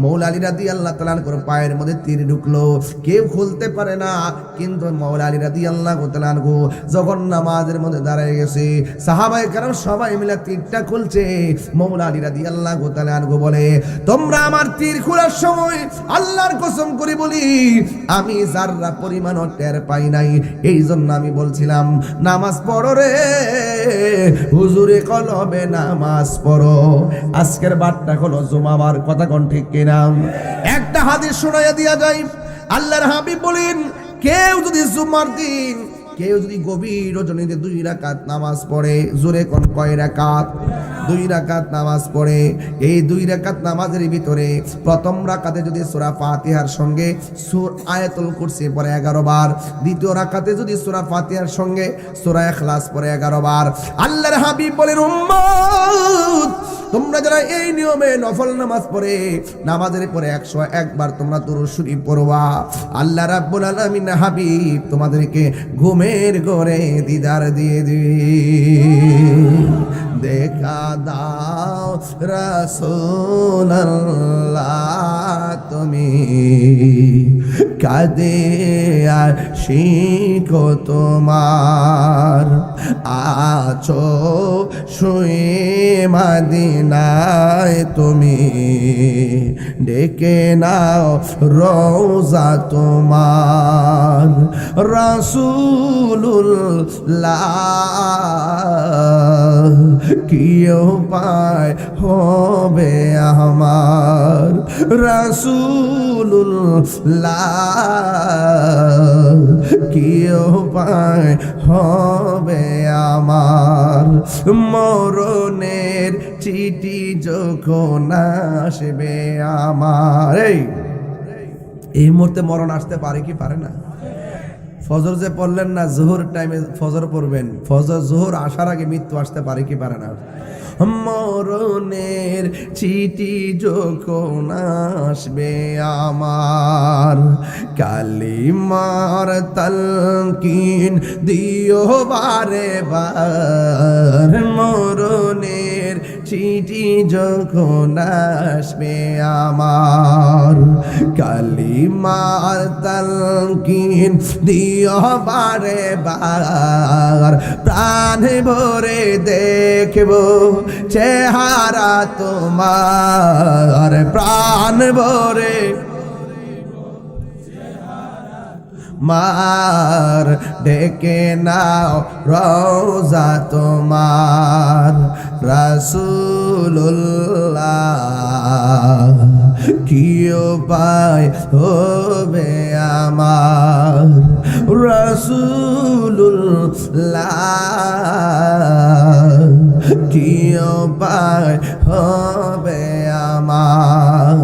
মৌলা আলী রাদিয়াল্লাহু তাআলা আনহুর পায়ের মধ্যে তীর ঢুকলো, কেউ খুলতে পারে না। কিন্তু মৌলা আলী রাদিয়াল্লাহু তাআলা আনহু যখন নামাজের মধ্যে দাঁড়িয়ে গেছে, সাহাবায়ে কেরাম সবাই মিলে তীরটা খুলছে। মৌলা আলী রাদিয়াল্লাহু তাআলা আনহু বলে, তোমরা আমার তীর খোলার সময় আল্লাহর কসম করে বলি আমি যাররা পরিমাণও টের পাই নাই। এই জন্য আমি বলছিলাম নামাজ পড়ো রে হুজুরে কলবে নামাজ পড়ো। আজকের বারটা হলো জুমাবার, কথা কোন ঠিক কিনা? একটা হাদিস শোনাইয়া দিয়া যায়, আল্লাহর হাবিব বলেন কেউ যদি জুমার দিন কেউ যদি গভীর রজনীতে 2 রাকাত নামাজ পড়ে, জোরে কোন কয় রাকাত? 2 রাকাত নামাজ পড়ে। এই 2 রাকাত নামাজের ভিতরে প্রথম রাকাতে যদি সূরা ফাতিহার সঙ্গে আয়াতুল কুরসি পড়ে 11 বার, দ্বিতীয় রাকাতে যদি সূরা ফাতিহার সঙ্গে সূরা ইখলাস পড়ে 11 বার, আল্লাহর হাবিব বলেন উম্মত তোমরা যারা এই নিয়মে নফল নামাজ পড়ে নামাজের পরে 101 বার তোমরা দুরূদ শরীফ পড়বা, আল্লাহ রাব্বুল আলামিন হাবিব তোমাদেরকে ঘুমের ঘরে দিদার দিয়ে দিবে। দেখা দাও রাসূলুল্লাহ তুমি কাঁদে আশিক তোমার, আছো শুয়ে মদিনায় তুমি ডেকে নাও রওজা তোমার। রাসূলুল্লাহ কি উপায় হবে আমার, রাসূলুল্লাহ কি উপায় হবে আমার। মরণের চিঠি যখন আসবে আমার, এই মুহূর্তে মরণ আসতে পারে কি পারে না? ফজর যে পড়লেন না, জোহর টাইমে ফজর পড়বেন, ফজর জোহর আসার আগে মৃত্যু আসতে পারে কি পারে না? মরণের চিঠি যখন আসবে আমার, কালিমার তালকিন দিও বারে বার। মরণের চিঠি যখন আসবে আমার, কালিমার তালকিন দিও বারে বার। প্রাণ ভরে দেখব চেহারা তোমার, প্রাণ ভরে মার ডেকে নাও রওজা তোমার। রাসূলুল্লাহ কি উপায় হবে আমার, রাসূলুল্লাহ কি উপায় হবে আমার।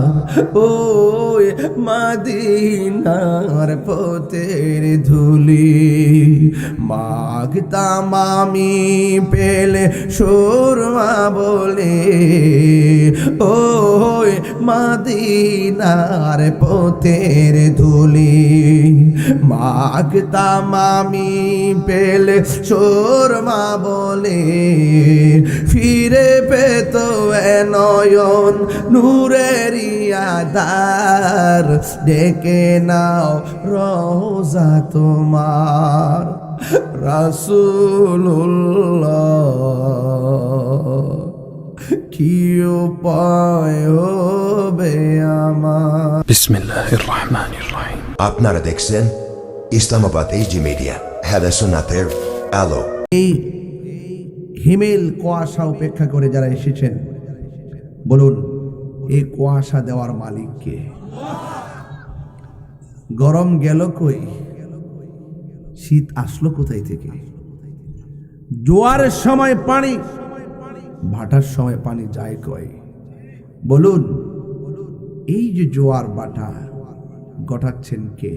ওই মদিনার পথের ধুলি মাগতাম আমি পেলে সুরমা বলে, ওই মদিনার পথের ধুলি মাগতাম আমি পেলে সুরমা বলে। ফিরে পেত নয়ন নূরের আধার, ডেকে নাও রওজা তোমার। রাসূলুল্লাহ কি উপায় হবে আমার। বিসমিল্লাহির রহমানির রহিম। আপনারা দেখছেন ইসলামাবাদ এইচডি মিডিয়া, হেদা সুন্নাতের আলো। এই হিমেল কুয়াশা উপেক্ষা করে যারা এসেছেন, বলুন এই কুয়াশা দেওয়ার মালিক কে? গরম গেল কই, শীত আসলো কোথায় থেকে? জোয়ারের সময় পানি, ভাটার সময় পানি যায় কই? বলুন এই যে জোয়ার ভাটা ঘটাচ্ছেন কে?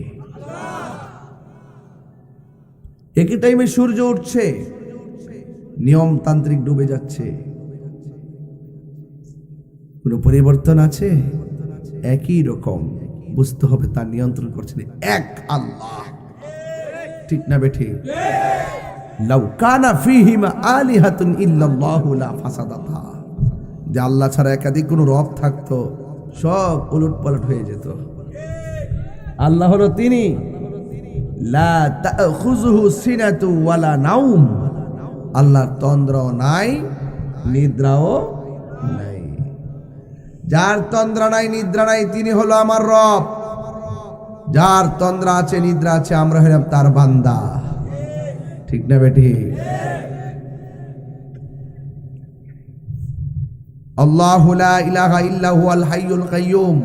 একই টাইমে সূর্য উঠছে, নিয়মতান্ত্রিক ডুবে যাচ্ছে, কোনো পরিবর্তন আছে? একই রকম। বুঝতে হবে তার নিয়ন্ত্রণ করছেন এক আল্লাহ, ঠিক না বেঠি? লাউ কানা ফীহিমা আলিহাতুন ইল্লাল্লাহু লা ফাসাদাতা, যে আল্লাহ ছাড়া একাধিক কোনো রব থাকতো সব উলট পালট হয়ে যেত। আল্লাহ হলো তিনি, লা তাখুযুহু সিনাতু ওয়ালা নাউম, আল্লাহর তন্দ্রাও নাই, নিদ্রাও নাই। যার তন্দ্রা নাই, নিদ্রা নাই, তিনি হলো আমার রব। যার তন্দ্রা আছে, নিদ্রা আছে, আমরা হলাম তার বান্দা। ঠিক না বেটি? আল্লাহু লা ইলাহা ইল্লা হুয়াল হাইয়ুল কাইয়্যুম,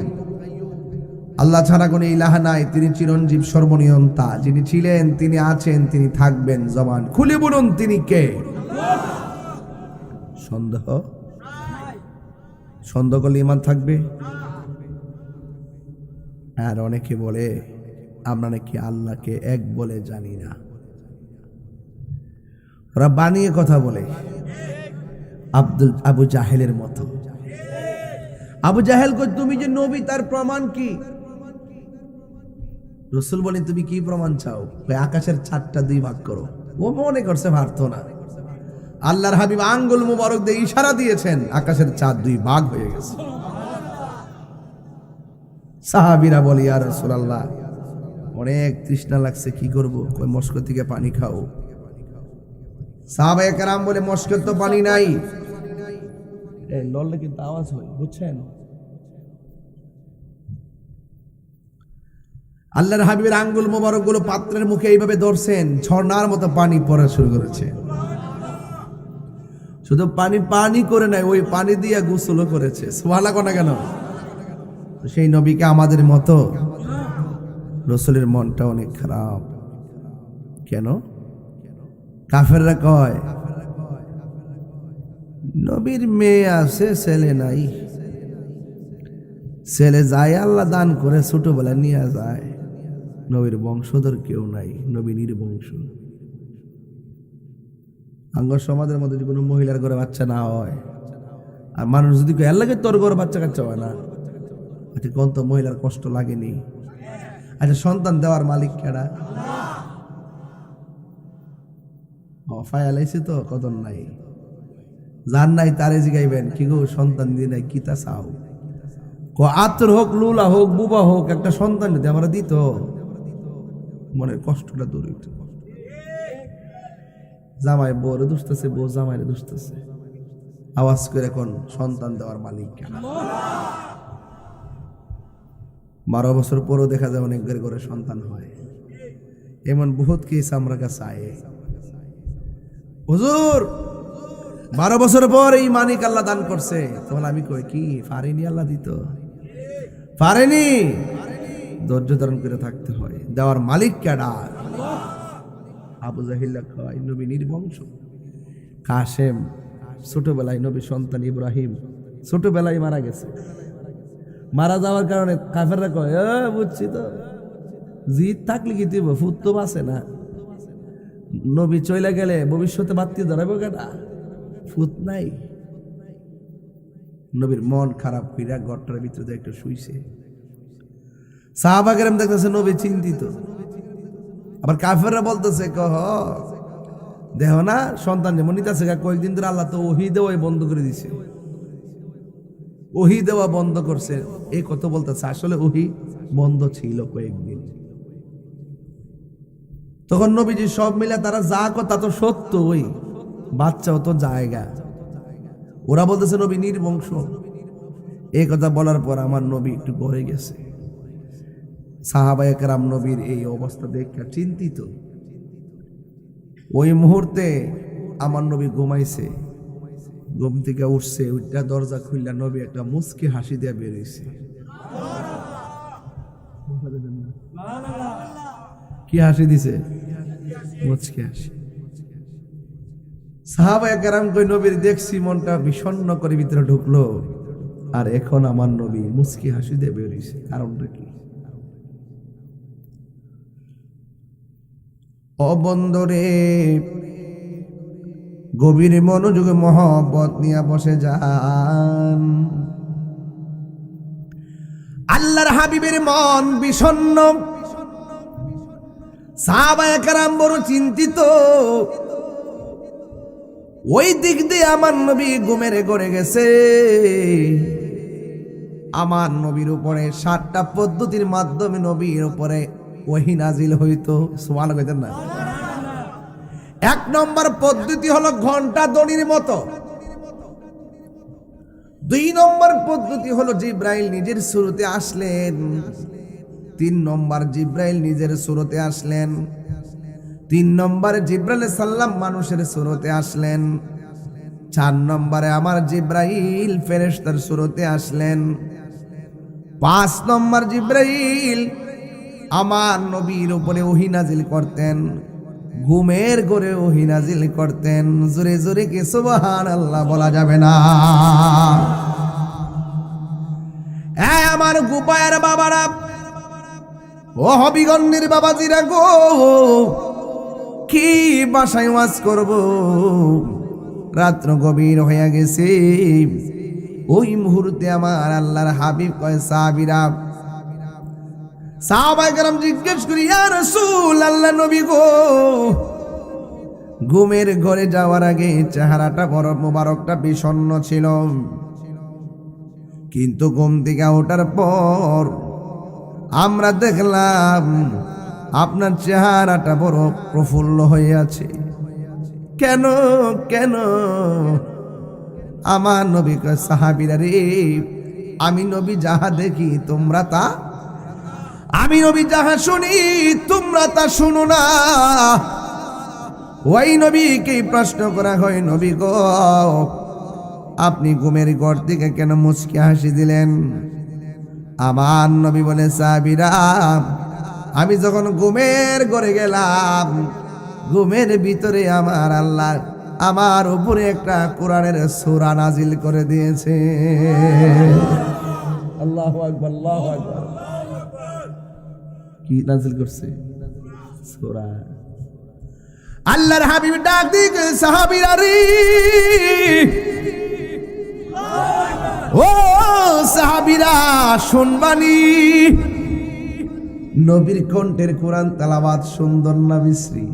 আল্লাহ ছাড়া কোনো ইলাহা নাই, তিনি চিরঞ্জীব সর্বনিয়ন্তা। যিনি ছিলেন, তিনি আছেন, তিনি থাকবেন। জবান খুলে বলুন তিনি কে? সন্দেহ সন্দেহ করলে ঈমান থাকবে? আর অনেকে বলে আমরা নাকি আল্লাহকে এক বলে জানি না, ওরা বানিয়ে কথা বলে। আবু জাহেলের মতো। আবু জাহেল কই তুমি যে নবী, তার প্রমাণ কি? রাসূল বলেন তুমি কি প্রমাণ চাও? আকাশের চারটা দুই ভাগ করো। ও মনে করছে পারতো না। আল্লাহর হাবিব আঙ্গুল মুবারক দিয়ে ইশারা দিয়েছেন, আকাশের চাঁদ দুই ভাগ হয়ে গেছে। সাহাবীরা বলে ইয়া রাসূলুল্লাহ অনেক তৃষ্ণা লাগছে, কি করব? কই মস্ক থেকে পানি খাও। সাহাবায়ে কেরাম বলে মস্কের তো পানি নাই। এই লড়লে কিন্তু আওয়াজ হয়, বুঝছেন? আল্লাহর হাবিবের আঙ্গুল মোবারক গুলো পাত্রের মুখে এইভাবে ধরছেন, ঝর্ণার মতো পানি পড়া শুরু করেছে। শুধু পানি করে নাই, ওই পানি দিয়ে গোসলও করেছে। সুবহানাল্লাহ না কেন? সেই নবীকে আমাদের মতো। রাসূলের মনটা অনেক খারাপ। কেন? কাফেররা কয় নবীর মেয়ে আছে, ছেলে নাই। ছেলে যায়, আল্লাহ দান করে, ছোটবেলা নিয়ে যায়। নবীর বংশধর কেউ নাই, নবী নির্বংশ। আঙ্গ সমাজের মধ্যে যদি কোনো মহিলার ঘরে বাচ্চা না হয়, আর মানুষ যদি এর লাগে তোর ঘরে বাচ্চা কাচ্চা হয় না, আচ্ছা কোন তো মহিলার কষ্ট লাগেনি? আচ্ছা সন্তান দেওয়ার মালিক কেডা? ফায়ালাইছে তো কদর নাই। যার নাই তারে জিগাইবেন, কি গো সন্তান দিয়ে নাই, কি তা চাও? আত্মর হোক, লুলা হোক, বুবা হোক, একটা সন্তান যদি আমরা দিত, মনের কষ্টটা দূর হইত। জামাই বউরে দুষতেছে, বউ জামাইরে দুষতেছে, আওয়াজ করে কোন সন্তান দেওয়ার মালিক কেন? 12 বছর পরও দেখা যায় অনেকের ঘরে সন্তান হয়। এমন বহুত কেস আমরা কাছে আয়ে, হুজুর 12 বছর পর এই মানিক আল্লাহ দান করছে। তখন আমি কই কি পারেনি আল্লাহ দিত? পারেনি। ধৈর্য ধারণ করে থাকতে হয়। দেওয়ার মালিক কেডা? আবু জাহিল কয় নবী নির্বংশ। কাসেম ছোটবেলায় নবী সন্তান ইব্রাহিম ছোটবেলায় মারা গেছে। মারা যাওয়ার কারণে কাফেররা কয় বুঝছি তো, জিদ থাকলে কি দিব, ফুত তো বাঁচে না। নবী চলে গেলে ভবিষ্যতে বাত্তি ধরাবো কেডা? ফুত নাই। নবীর মন খারাপ কইরা ঘরটার ভিতরে একটু শুইছে। সাহাবা কেরাম দেখতেছে নবী চিন্তিত। আবার কাফেররা বলতেছে কহ দেহ না সন্তান যেমন নিতেছে, কয়েকদিন ধরে আল্লাহ তো ওহী দেওয়াই বন্ধ করে দিছে, ওহী দেওয়া বন্ধ করছে। এই কথা বলতেছে, আসলে ওহী বন্ধ ছিল কয়েকদিন। তখন নবীজি সব মিলে তারা যা কথা তো সত্য, ওই বাচ্চাও তো জায়গা। ওরা বলতেছে নবী নির্বংশ। এই কথা বলার পর আমার নবী একটু ভরে গেছে। সাহাবায়ে কেরাম নবীর এই অবস্থা দেখে চিন্তিত। ওই মুহূর্তে আমার নবী ঘুমাইছে, ঘুম থেকে উঠছে, উঠটা দরজা খুললা নবী একটা মুচকি হাসি দিয়ে বেরিয়েছে। কি হাসি দিছে? মুচকি হাসি। সাহাবায়ে কেরাম কই নবীর দেখছি মনটা বিষণ্ণ করে ভিতরে ঢুকলো, আর এখন আমার নবী মুচকি হাসি দিয়ে বেরিয়েছে। কারণটা কি? অবন্দরে গভীর মনোযোগে মহব্বত নিয়ে বসে যান। আল্লাহর হাবিবের মন বিষণ্ণ, সাহাবায়ে কেরাম বড় চিন্তিত। ওই দিক দিয়ে আমার নবী ঘুমের ঘরে গেছে, আমার নবীর উপরে 7টা পদ্ধতির মাধ্যমে নবীর উপরে ওহী নাজিল হইতো। সুবহানাল্লাহ কইতেন না? 1 নম্বর পদ্ধতি হলো ঘন্টা দড়ির মতো। 2 নম্বর পদ্ধতি হলো জিব্রাইল নিজের সুরতে আসলেন। 3 নম্বর জিব্রাইল নিজের সুরতে আসলেন। 3 নম্বরে জিব্রাইল সাল্লাম মানুষের সুরতে আসলেন। 4 নম্বরে আমার জিব্রাইল ফেরেশতার সুরতে আসলেন। 5 নম্বর জিব্রাইল আমার নবীর উপরে ওহী নাজিল করতেন, ঘুমের ঘরে ওহী নাজিল করতেন। জোরে জোরে কি সুবহানাল্লাহ বলা যাবে না? আমার গোপায়ের বাবারা, ও হবিগন্ডির বাবাজিরা গো, কি বাসায় ওয়াজ করব? রাত্র গভীর হয়ে গেছে। ওই মুহূর্তে আমার আল্লাহর হাবিব কয় সাহাবীরা, সাহাবায়ে কেরাম জিজ্ঞেস করি, ইয়া রাসূল, আল্লাহ নবী গো, ঘুমের ঘরে যাওয়ার আগে চেহারাটা বড় মোবারকটা বিষণ্ণ ছিল, কিন্তু ঘুম থেকে ওঠার পর আমরা দেখলাম আপনার চেহারাটা বড় প্রফুল্ল হয়ে আছে। কেন কেন? আমার নবী কয়, সাহাবীরা রে, আমি নবী যাহা দেখি তোমরা তা, আমি নবী যাহা শুনি তোমরা তা শুনো না। ওই নবীকে প্রশ্ন করা হয়, নবী গো, আপনি ঘুমের ঘর থেকে কেন মুচকি হাসি দিলেন? আমার নবী বলে, সাহাবীরা, আমি যখন ঘুমের ঘরে গেলাম, ঘুমের ভিতরে আমার আল্লাহ আমার উপরে একটা কোরআনের সূরা নাজিল করে দিয়েছে। আল্লাহু আকবার, আল্লাহু আকবার। কি নাজিল করছে? সূরা। আল্লাহর হাবিব ডাক দিকে, সাহাবীরা রে, ও সাহাবীরা শুনবানি, নবীর কণ্ঠের কোরআন তেলাওয়াত সুন্দর না বিশ্রী?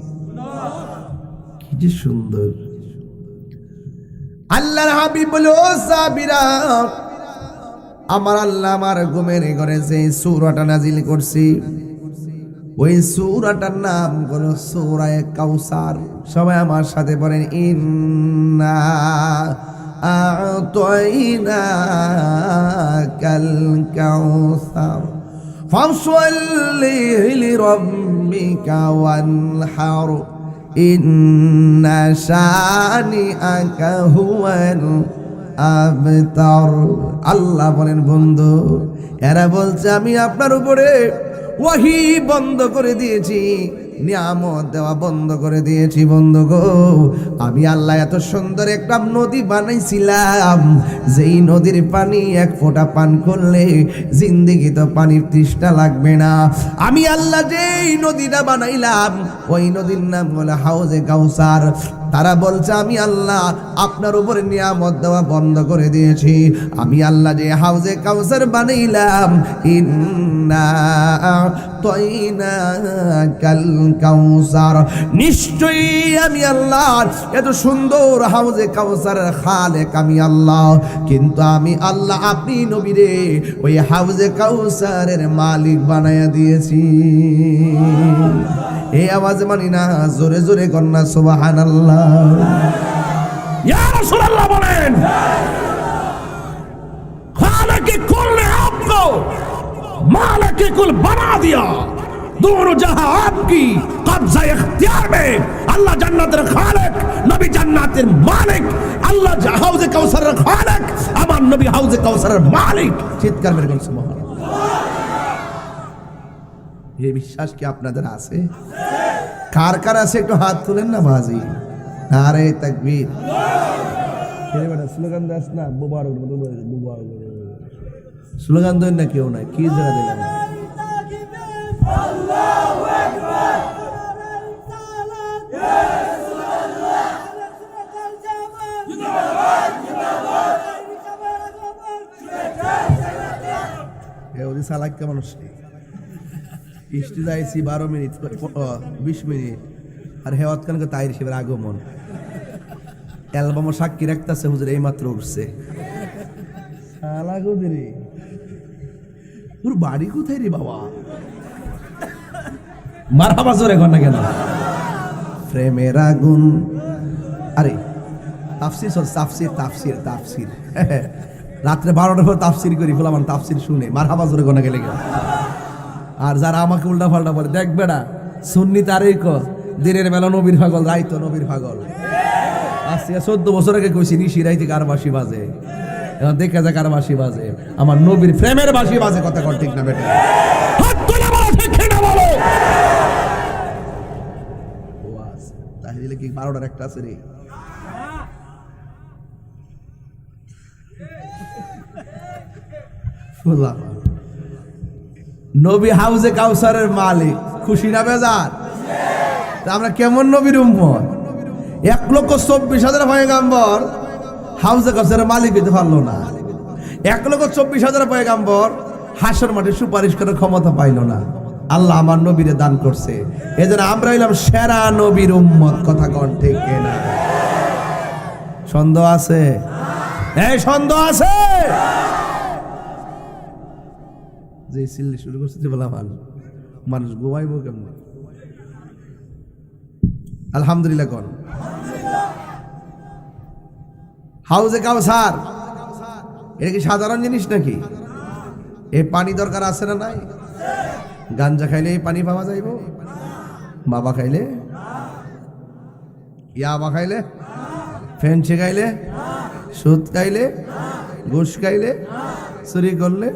কি যে সুন্দর! আল্লাহর হাবিব বলে, ও সাহাবীরা, আমার আল্লাহ আমার ঘুমের ঘরে যে সূরাটা নাজিল করছি, ওই সূরাটার নাম হলো সূরা কাউসার। সবাই আমার সাথে বলেন, ইন্না আ'তাইনাকাল কাউসার ফাসল্লি লিরাব্বিকা ওয়ানহার ইন্না শানিআকা হুয়াল আবতার। আল্লাহ বলেন, বন্ধু, এরা বলছে আমি আপনার উপরে ওহী বন্ধ করে দিয়েছি, নিয়ামত দেওয়া বন্ধ করে দিয়েছি। বন্ধু গো, আমি আল্লাহ এত সুন্দর একটা নদী বানাইছিলাম, যেই নদীর পানি 1 ফোঁটা পান করলে জিন্দেগি তো পানির তৃষ্ণা লাগবে না। আমি আল্লাহ যেই নদীটা বানাইলাম, ওই নদীর নাম হলো হাউজে কাউসার। তারা বলছে আমি আল্লাহ আপনার উপরে নিয়ামত দেওয়া বন্ধ করে দিয়েছি। আমি আল্লাহ যে হাউজে কাউসার বানাইলাম, ইন্না আ'তাইনাকাল কাউসার, নিশ্চয়ই আমি আল্লাহ এত সুন্দর হাউজে কাউসারের খালেক আমি আল্লাহ। কিন্তু আমি আল্লাহ আপনি নবীরে ওই হাউজে কাউসারের মালিক বানায়া দিয়েছি। এই আওয়াজ মানি না, জোরে জোরে কন্যা সুবহানাল্লাহ। ইয়া রাসূলুল্লাহ বলেন, খালেকে কুল ने आपको मालिक कुल बना दिया, दोनों जहां आपकी कब्जा इख्तियार में। अल्लाह जन्नतेर खालेक, नबी जन्नतेर मालिक। अल्लाह हाउजे काउसारेर खालेक, আমার নবী হাউজে কাউসারের মালিক। চিৎকার করে বলুন সুবহানাল্লাহ। এই বিশ্বাস কি আপনাদের আছে? কার কার আছে একটু হাত তুলেন না বাজি। নারে তাকবীর। ছেলে বেটা স্লোগান দাস না, মুবারক মুবারক স্লোগান দেন না, কেউ নাই। কি জায়গা দিলেন? আল্লাহু আকবার, ওদি সালাক কেমন ইষ্টি যাইছি 12 মিনিট 20 মিনিট, আর হেওয়াত খানকে তাইর শিবের আগমন অ্যালবামও সাক্ষী রাখতেছে, হুজুর এই মাত্র উঠছে। সালাগো দিরি ওর বাড়ি কোথায় রে বাবা? মারহাবা জোরে কর না কেন? প্রেমের আগুন। আরে তাফসির তাফসির তাফসির তাফসির রাত্রে 12টার পর তাফসির করি ফেলাম, তাফসির শুনে মারহাবা জোরে কর না গেলে। আর যারা আমাকে উল্টা পাল্টা বলে, দেখ বেড়া সুন্নি তারই ক দিনের বেলা নবীর পাগল, রাইতো নবীর পাগল। আজকে 14 বছর আগে কইছি নিশি রাইতে কার বাঁশি বাজে, এখন দেখা যায় কার বাঁশি বাজে। আমার নবীর প্রেমের বাঁশি বাজে। কথা কর ঠিক না বেটা? হাত তুলে বলো ঠিক না বলো। ওয়াজ তাহলে কি 12টার একটা আছে রে? নবী হাউজে কাউসারের মালিক, খুশি না বেজার? আমরা কেমন নবীর উম্মত? 1,24,000 পয়গাম্বর হাউজে কাউসারের মালিক হইতে পারলো না। 1,24,000 পয়গাম্বর হাসর মাঠে সুপারিশ করার ক্ষমতা পাইল না। আল্লাহ আমার নবীরে দান করছে, এজন্য আমরা হইলাম সেরা নবীর উম্মত। কথা কন ঠিক না? সন্দেহ আছে? এই সন্দেহ আছে? যে সিল্লি শুরু করছে যে বলা মানুষ ঘুমাইব কেমন? আলহামদুলিল্লাহ কোন হাউজে কাউসার এটা কি সাধারণ জিনিস নাকি? এই পানি দরকার আছে না নাই? গাঞ্জা খাইলে এই পানি পাওয়া যাইব? বাবা খাইলে, ইয়াবা খাইলে, ফেন্সি খাইলে, সুদ খাইলে, ঘুষ খাইলে, চুরি করলে,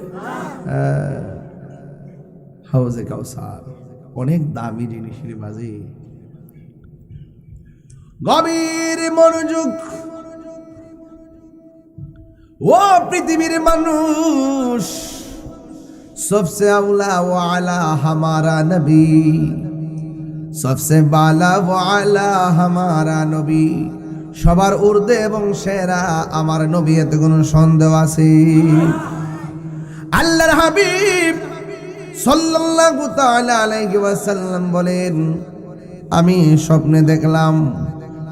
হাউজে কাউসার অনেক দামি জিনিসের মাঝে। গভীর মনোযোগ। ও পৃথিবীর মানুষ, সবসে আউলা ওয়া আলা হামারা নবী, সবসে বালা ওয়া আলা হামারা নবী। সবার ঊর্ধ্বে এবং সেরা আমার নবী, এতে কোনো সন্দেহ আছে? আল্লাহর হাবিব সাল্লাল্লাহু তাআলা আলাইহি ওয়াসাল্লাম বলেন, আমি স্বপ্নে দেখলাম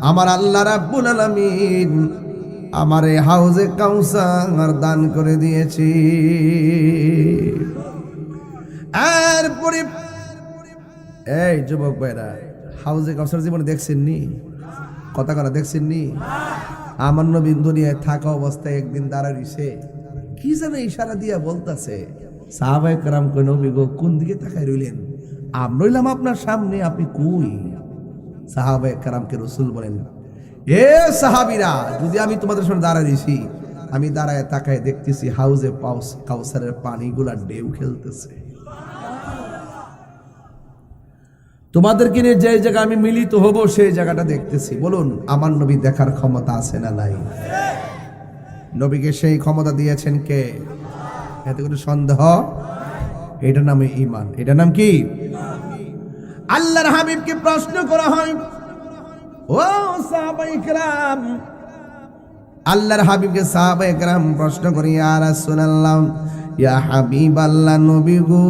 আমার আল্লাহ রাব্বুল আলামিন আমার এই হাউজে কাউসার দান করে দিয়েছি। এরপরে এই যুবক ভাইরা, হাউজে কাউসার জীবনে দেখছেন নি? কথা কথা দেখছেন নি? আমার নবী দুনিয়ায় থাকা অবস্থায় একদিন দাঁড়াইছে, কি যেন ইশারা দিয়া বলতেছে, সাহাবায়ে কেরাম কই নবী গো কোন দিকে তাকায় রইলেন? আমরা রইলাম আপনার সামনে, আপনি কই? সাহাবায়ে কেরামকে রাসূল বলেন, এ সাহাবীরা, যদি আমি তোমাদের সামনে দাঁড়ায় দিছি, আমি দাঁড়ায় তাকায় দেখতেছি হাউজে কাউসারের পানিগুলা ঢেউ খেলতেছে। তোমাদেরকে নিয়ে যে জায়গা আমি মিলিত হব সেই জায়গাটা দেখতেছি। বলুন আমার নবী দেখার ক্ষমতা আছে না নাই? নবীকে সেই ক্ষমতা দিয়েছেন কে? এতে কোনো সন্দেহ? এটার নাম ঈমান। এটার নাম কি? আল্লাহর হাবিবকে প্রশ্ন করা হয়, ও সাহাবায়ে কেরাম, আল্লাহর হাবিবকে সাহাবায়ে কেরাম প্রশ্ন করে, ইয়া রাসূলুল্লাহ, ইয়া হাবিবাল্লাহ, নবী গো,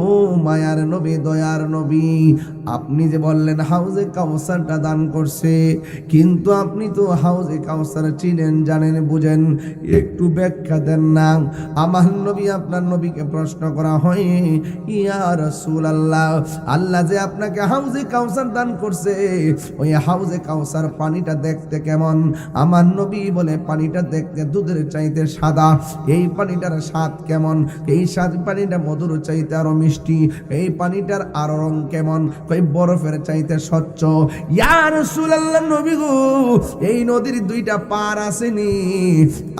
ও মায়ার নবী, দয়ার নবী, আপনি যে বললেন হাউজে কাউসারটা দান করছে, কিন্তু আপনি তো হাউজে কাউসার চিনেন, জানেন, বুঝেন, একটু ব্যাখ্যা দেন না। আমার নবী, আপনার নবীকে প্রশ্ন করা হয়, ইয়া রাসূলুল্লাহ, আল্লাহ যে আপনাকে হাউজে কাউসার দান করছে, ওই হাউজে কাউসার পানিটা দেখতে কেমন? আমার নবী বলে, পানিটা দেখতে দুধের চাইতে সাদা। এই পানিটার স্বাদ কেমন? এই স্বাদ পানিটা মধুর চাইতে আরো মিষ্টি। এই পানিটার আরো রং কেমন? কই বরফের চাইতে স্বচ্ছ। ইয়া রাসূলুল্লাহ, নবী গো, এই নদীর দুইটা পার আসেনি?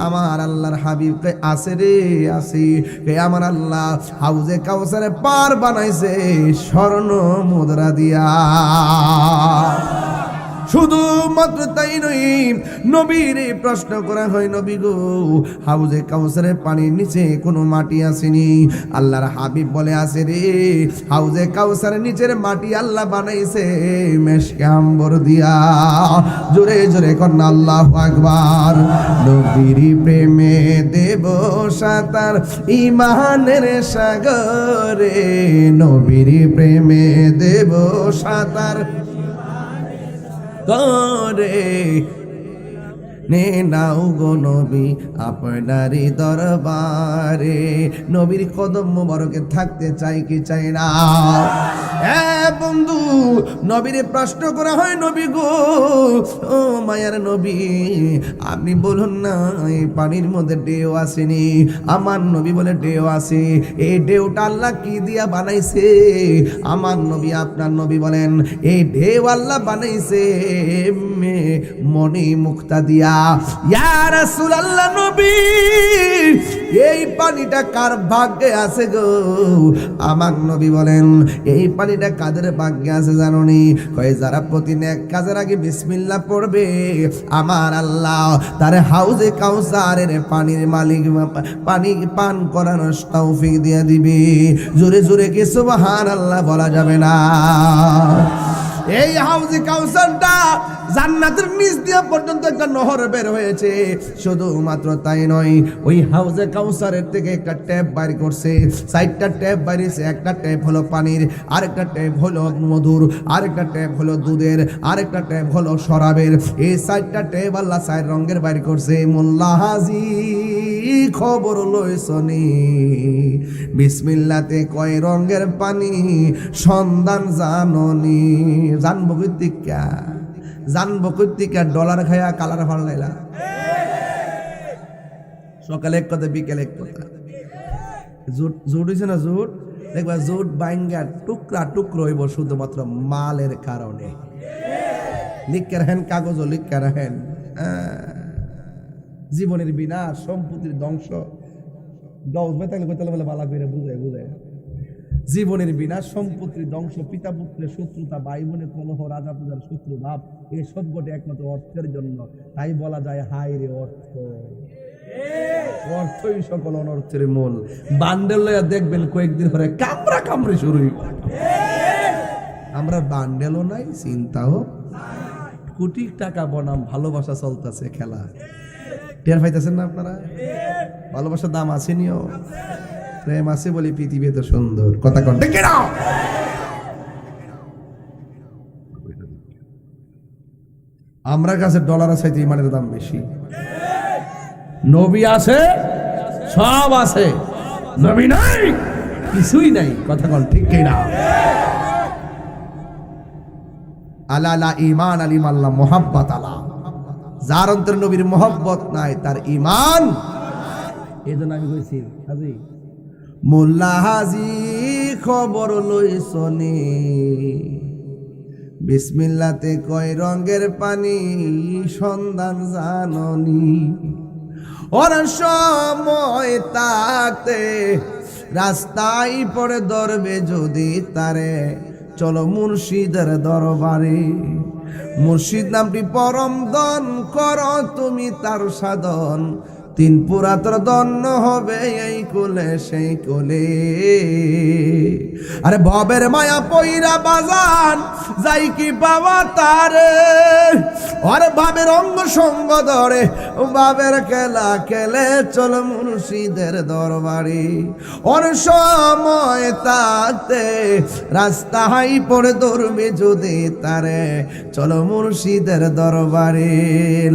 আমার আল্লাহর হাবিব কই, আছে রে, আছে। কই আমার আল্লাহ হাউজে কাউসারে পার বানাইছে স্বর্ণ মুদ্রা দিয়া। শুধুমাত্র তাই নয়, নবীর প্রশ্ন করা হয়, নবী গো, হাউজে কাউসারের পানির নিচে কোনো মাটি আসেনি? আল্লাহর হাবিব বলে, আছে রে। হাউজে কাউসারের নিচের মাটি আল্লাহ বানাইছে মেশকে আম্বর দিয়া। জোরে জোরে কন্যা আল্লাহু আকবার। নবীর প্রেমে দেব সাঁতার ঈমানের সাগরে, নবীর প্রেমে দেব সাঁতার করে। নে নাও গো নবী আপনারই দরবারে। নবীর কদম মোবারকে থাকতে চাই কি চাই না? বন্ধু, নবীরে প্রশ্ন করা হয়, নবী গো, ও মায়ার নবী, আপনি বলুন না এই পানির মধ্যে ঢেউ আসেনি? আমার নবী বলে ঢেউ আসে। এই ঢেউটা আল্লাহ কি দিয়া বানাইছে? আমার নবী, আপনার নবী বলেন এই ঢেউ আল্লাহ বানাইছে মনি মুক্তা দিয়া। ইয়া রাসূলুল্লাহ নবী, এই পানিটা কার ভাগ্যে আছে গো? আমার নবী বলেন এই পানিটা কাদের ভাগ্যে আছে জানোনি? কয় যারা প্রতিদিন এক কাজের আগে বিসমিল্লাহ পড়বে, আমার আল্লাহ তারে হাউজে কাউসারের পানির মালিক, পানি পান করানোর তৌফিক দিয়ে দিবে। জোরে জোরে কি সুবহানাল্লাহ বলা যাবে না? এই হাউজে কাউসারটা জান্নাতের নিচ দিয়ে পর্যন্ত একটা নহর বের হয়েছে। শুধুমাত্র তাই নয়, ওই হাউজে কাউসারের থেকে একটা ট্যাপ বাইর করছে, 4টা ট্যাপ বাইরেছে। একটা ট্যাপ হলো পানির, আরেকটা ট্যাপ হলো মধুর, আরেকটা ট্যাপ হলো দুধের, আরেকটা ট্যাপ হলো শরাবের। এই 4টা ট্যাপ আল্লাহ 4 রঙের বাইর করছে। মোল্লা হাজি খবর লইছনি, বিসমিল্লাতে কয় রঙের পানি সন্ধান জাননি? জানবো কইতিকা, জানবো কইতিকা ডলার খায়া কালার ফাড়লাইলা? সকালে এক কথা, বিকেলে এক কথা। জুট হইছে না? জুট দেখবা, জুট বাইঙ্গা টুকরা টুকরো হইব শুধুমাত্র মালের কারণে। লিখে রাখেন, কাগজও লিখে রাখেন। জীবনের বিনাশ, সম্পত্তির ধ্বংস, জীবনের বিনাশ, সম্পত্তির ধ্বংস, পিতা পুত্রের শত্রুতা, ভাই বোনের কলহ, রাজা পূজার শত্রু ভাব, এই সব ঘটে একমাত্র অর্থের জন্য। তাই বলা যায় হায় রে অর্থ, অর্থই সকল অনর্থের মূল। বান্ডেল লইয়া দেখবেন কয়েকদিন পরে কামড়া কামড়ি শুরু। আমরা বান্ডেলও নাই, চিন্তাও। কোটি টাকা বনাম ভালোবাসা চলতেছে খেলা। টের পাইতেছেন না আপনারা? ভালোবাসার দাম আসেনিও, প্রেম আছে বলে পৃথিবী এত সুন্দর। কথা কন ঠিক না? আমরা কাছে ডলার আছে, ইমানের দাম বেশি। নবী আছে, সব আছে, নবী নাই, কিছুই নাই। কথা কন ঠিক না? আলা লা ঈমান আলিম আল্লাহ মুহাব্বত আলা, যার অন্তরে নবীর মোহব্বত নাই তার ঈমান। এই জন্য আমি কইছি হাজি, মোল্লা হাজি খবর লইছনি, বিসমিল্লাতে কয় রঙের পানি সন্ধান জাননি? ওর সময় তাতে রাস্তায় পড়ে ধরবে যদি তারে, চলো মুর্শিদের দরবারে। মুর্শিদ নামটি পরম দন, করো তুমি তার সাধন, 3 পুরাতর দন্য হবে এই কুলে সেই কুলে। আরে ভবের মায়া পইরা বাজান যাই কি পাওয়া তারে, আরে ভাবের অঙ্গ সঙ্গ ধরে ভাবের খেলা খেলে, চল মুর্শিদের দরবারে। ওর সময় তাতে রাস্তায় পড়ে ধরবে যদি তারে, চলো মুর্শিদের দরবারে।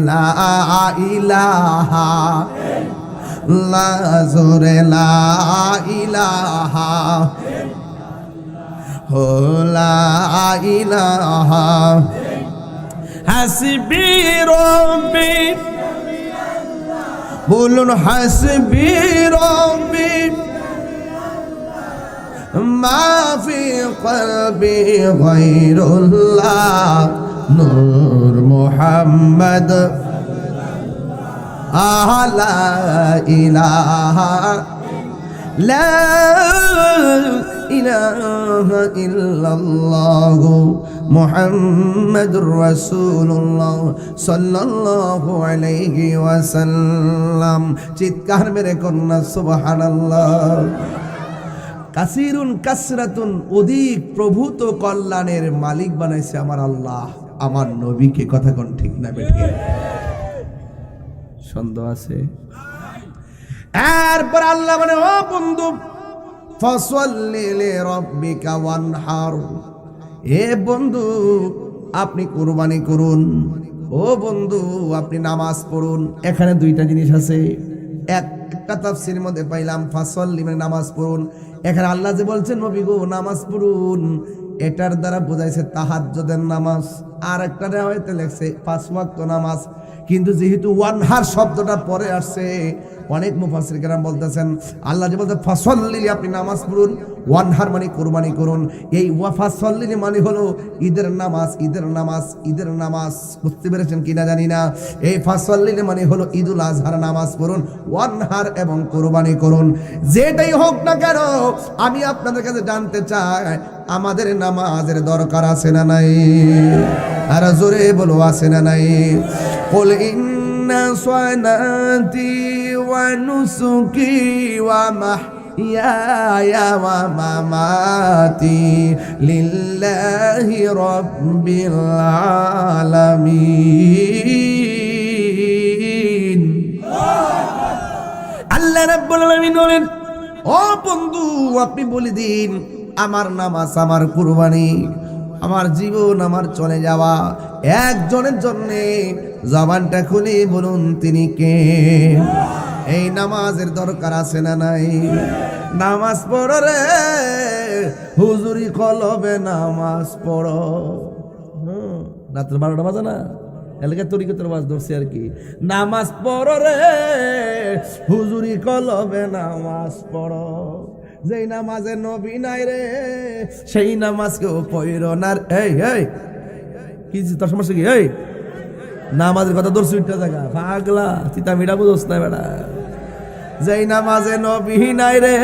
লা ইলাহা লা জোরে লা ইলাহা হো লা ইলাহা হাসবি রব্বি, বলুন হাসবি রব্বি, মা ফি কলবি গায়রুল্লাহ, নূর মুহাম্মদ লা ইলাহা লা ইলাহা ইল্লাল্লাহ মুহাম্মাদুর রাসূলুল্লাহ সাল্লাল্লাহু আলাইহি ওয়াসাল্লাম। চিৎকার মেরে কন্যা সুবহানাল্লাহ। কাসিরুন কাসরাতুন, অধিক প্রভূত কল্যাণের মালিক বানাইছে আমার আল্লাহ আমার নবীকে। কথা কোন ঠিক না বেঠিক? সন্দেহ আছে? এরপর আল্লাহ মানে, ও বন্ধু, ফাসাল্লি লিরাব্বিকা ওয়ানহার, এ বন্ধু আপনি কুরবানি করুন, ও বন্ধু আপনি নামাজ পড়ুন। এখানে দুইটা জিনিস আছে। একটা তাফসীরের মধ্যে পাইলাম ফাসল্লি মানে নামাজ পড়ুন। এখানে আল্লাহ যে বলছেন নবী গো নামাজ পড়ুন, এটার দ্বারা বোঝাইছে তাহাজ্জুদের নামাজ। আর একটা রিওয়ায়াতে লেখছে 5 ওয়াক্ত নামাজ। কিন্তু যেহেতু ওয়ানহার শব্দটা পরে আসছে, অনেক মুফাসসির কেরাম বলতেছেন আল্লাহ যে বলতে ফাসল্লি আপনি নামাজ পড়ুন, ওয়ানহার মানে কুরবানি করুন। এই ফাসল্লি মানে হলো ঈদের নামাজ, ঈদের নামাজ, ঈদের নামাজ। বুঝতে পেরেছেন কিনা জানি না। এই ফাসল্লি মানে হলো ঈদুল আজহার নামাজ পড়ুন, ওয়ানহার এবং কুরবানি করুন। যেটাই হোক না কেন আমি আপনাদের কাছে জানতে চাই আমাদের নামাজের দরকার আছে না নাই? আর জোরে বলো আছে না নাই? কুল ইন্না সালাতি ওয়া নুসুকি ওয়া মাহইয়ায়া ওয়া মামাতি লিল্লাহি রাব্বিল আলামিন। আল্লাহ রাব্বুল আলামিন বলেন ও বন্ধু আপনি বলে দিন আমার নামাজ, আমার কুরবানি, আমার জীবন, আমার চলে যাওয়া একজনের জন্য। জবানটা খুলে বলুন তিনি কে? এই নামাজের দরকার আছে না নাই? নামাজ পড়ো রে হুজুরি কলবে নামাজ পড়ো। রাত্রে 12টা বাজে না, এলাকার তরিকতের ওয়াজ ধরছে আর কি। নামাজ পড়ো রে হুজুরি কলবে নামাজ পড়ো। যেই নামাজে নবী নাই রে সেই নামাজ কেউ পড়ো না। এই এই কি তোর সমস্যা কি? এই নামাজের কথা ধরছি উঠতে জায়গা পাগলা চিতা মিটা বুঝোস না বেড়া। যেই নামাজে নবী নাই রে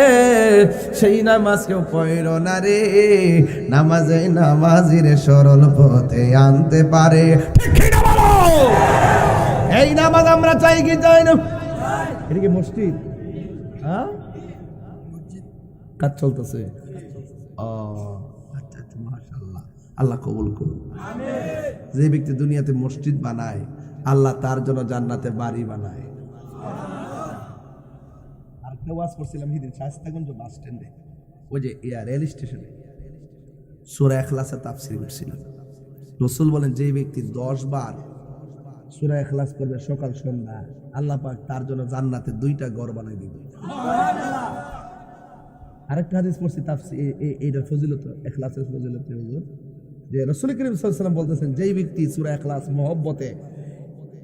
সেই নামাজ কেউ পড়ো না রে। নামাজে নামাজিরে সরল পথে আনতে পারে। এই নামাজ আমরা চাই কি চাই না? এটা কি মসজিদ? হ্যাঁ কাজ চলতেছে। আচ্ছা আচ্ছা মাশাআল্লাহ, আল্লাহ কবুল করুন। যে ব্যক্তি দুনিয়াতে মসজিদ বানায় আল্লাহ তার জন্য জান্নাতে বাড়ি বানায়। আরেকটা ওয়াজ করছিলাম সেদিন শাস্তাগঞ্জ বাস স্ট্যান্ডে, ওই যে রেল স্টেশনে সূরা ইখলাসের তাফসীর করছিলাম। রাসূল বলেন যে ব্যক্তি 10 বার সূরা ইখলাস করবে সকাল সন্ধ্যা, আল্লাহ পাক তার জন্য জান্নাতে 2টা ঘর বানাই দিবে। আরেকটা হাদিস পড়ছি তাফসীর এইটার ফজিলত, ইখলাসের ফজিলত হুজুর যে রাসূল করিম সাল্লাল্লাহু আলাইহি ওয়াসাল্লাম বলতেছেন যেই ব্যক্তি সূরা ইখলাস মহব্বতে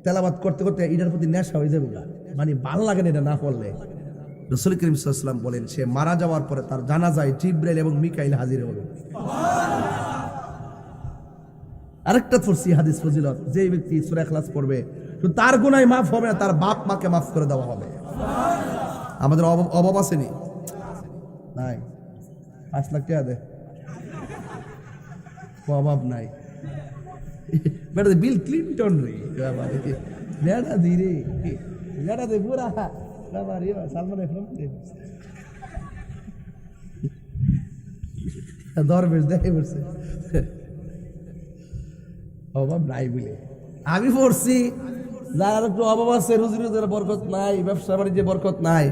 তেলাওয়াত করতে করতে এটার প্রতি নেশা হয়ে যাবে, মানে ভালো লাগে না এটা না পড়লে, রাসূল করিম সাল্লাল্লাহু আলাইহি ওয়াসাল্লাম বলেন সে মারা যাওয়ার পরে তার জানাজায় জিবরাইল এবং মিকাইল হাজির হবে। আরেকটা পড়ছি হাদিস ফজিলত যেই ব্যক্তি সূরা ইখলাস পড়বে তো তার গুনাহ মাফ হবে না, তার বাপ মাকে মাফ করে দেওয়া হবে। আমাদের অভাব আছে নি? নাই। 5 লাখ টাকা দে, অভাব নাই। বেটা বিল ক্লিনটন রে বেটা ধীরে বেটা দে পুরা বাবা রে সালমান এফরম দরবেশ দেখে বলছে অভাব নাই বলে। আমি পড়ছি যারা একটু অভাব আছে, রুজি রোজগার বরকত নাই, ব্যবসা বাণিজ্যে বরকত নাই,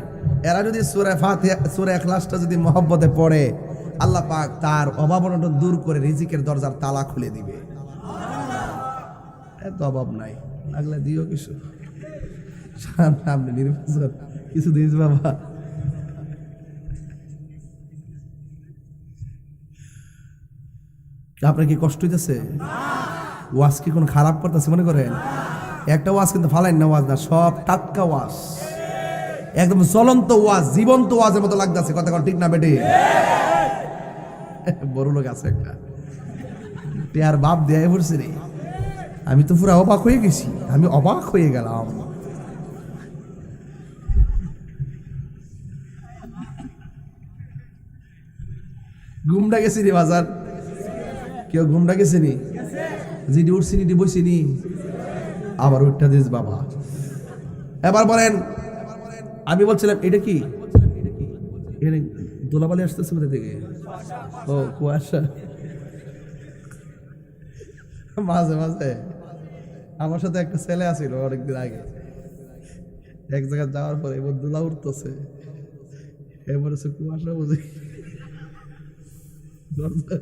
এরা যদি সূরা ফাতিহা সূরা ইখলাসটা যদি মহব্বতে পড়ে আল্লাহ পাক তার অভাব অনটন দূর করে রিজিকের দরজার তালা খুলে দিবে। এত অভাব নাই, লাগলে দিও কিছু, সামনে নির্বাচন কিছু দিস বাবা। আপনার কি কষ্ট হইতেছে? ওয়াজ কি কোন খারাপ করতেছে মনে করেন? একটা ওয়াজ কিন্তু ফালাইন না, ওয়াজ না, সব টাটকা ওয়াজ, একদম জ্বলন্ত ওয়াজ, জীবন্ত ওয়াজের মতো লাগতেছে। কথা ঠিক না বেটে? বড় লোক আছে একটা পেয়ার বাপ দেয় পড়ছে রে, আমি তো পুরো অবাক হয়ে গেছি, আমি অবাক হয়ে গেলাম। ঘুমটা গেছি রে বাজার, কেউ ঘুমটা গেছে নি? জিডি উঠছিনি ডি বসিনি, আবার উঠটা দিস বাবা। এবার বলেন, আমি বলছিলাম এটা কি দোলাবালি আসতেছে কোথা থেকে? ও কুয়াশা। মাঝে মাঝে আমার সাথে একটা ছেলে আছিল অনেকদিন আগে, এক জায়গায় যাওয়ার পরে এবার দোলা উঠতেছে, এবার হচ্ছে কুয়াশা বুঝে দরজা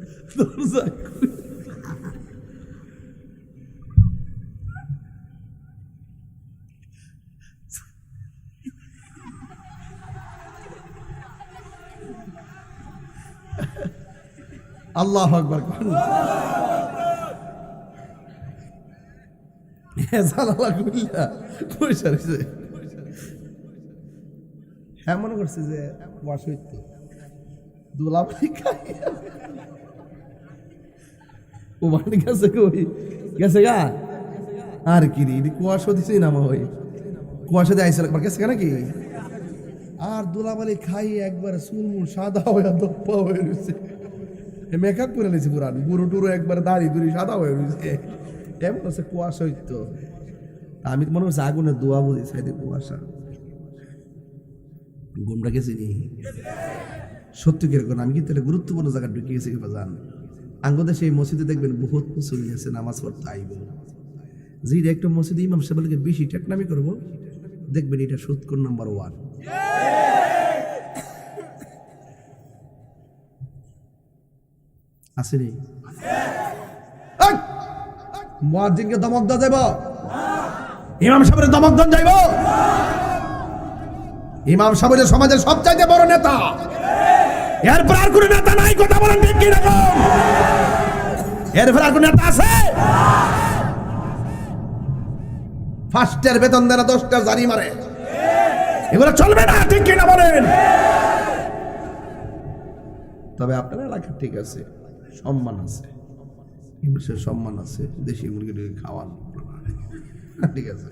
আল্লাহু আকবার। হ্যাঁ মনে করছে যে গেছে গা আর কি রে কুয়াশা দিছে না ওই কুয়াশা দিয়ে আইসা গেছে নাকি আর দুলাবালি খাই একবার চুলমুল সাদা হয়ে দপ্পা হয়ে রয়েছে মেকআপ করে নিয়েছে পুরান বুড়ো টুরো একবার দাড়ি দুড়ি সাদা হয়ে রয়েছে এমন হচ্ছে কুয়াশা হইতো আমি মনে করছি আগুনের দোয়া বুঝি সাইডে কুয়াশা গুমরা গেছি নি সত্যি কিরকম আমি কিন্তু একটা গুরুত্বপূর্ণ জায়গা ঢুকে গেছি কিংবা জান আঙ্গদেশে এই মসজিদে দেখবেন বহুত মুসল্লি আছে নামাজ পড়তে আইব যে একটা মসজিদে ইমাম সাহেবকে বেশি টেকনামি করবো দেখবেন এটা সুৎকর নাম্বার 1 আসেনি মুয়াজ্জিনকে দমক দেওয়া যাইব ইমাম সাহেবের দমক দেন যাইব ইমাম সাহেবের সমাজের সবচাইতে বড় নেতা এরপর আর কোন নেতা নাই কথা বলেন ঠিক কি রকম এরপর আর কোন নেতা আছে ফার্স্টের বেতন দেনা 10টার জারি মারে এগুলো চলবে না ঠিক কি না বলেন তবে আপনার এলাকা ঠিক আছে সম্মান আছে ইংলিশের সম্মান আছে দেশি মুরগি খাওয়ান ঠিক আছে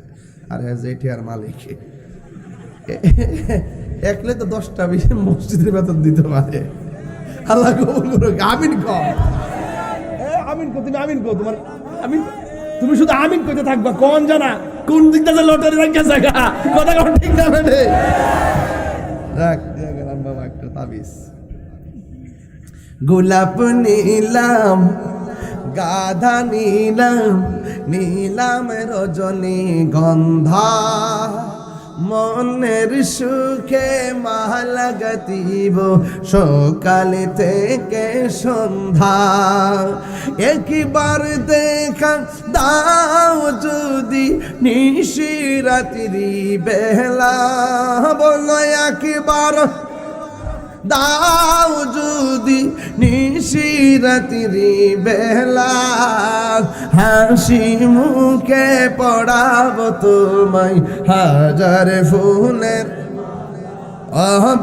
আর যেটি আর মালিক একলে তো 10টা 20 মসজিদের বেতন দিতে পারে আল্লাহ কবুল করুক আমিন কও আমিন কও তুমি আমিন কও তোমার আমিন তুমি শুধু আমিন কইতে থাকবা কোন জানা কোন দিকটা যে লটারি রাখা জায়গা কথা কোন ঠিক না বেটে রাখ দিয়া গেলাম বাবা একটা তাবিজ গোলাপ নীলাম গাধা নীলাম নীলাম রজনী গন্ধা মনের সুখে মালা গাতিব সকাল থেকে সন্ধ্যা একবার দেখা দাও যদি নিশি রাত্রি বেলা বলো একবার দাও যদি নিশি রাত্রি বেলা হাসি মুখে পড়াব তোমায় হাজার ফুলের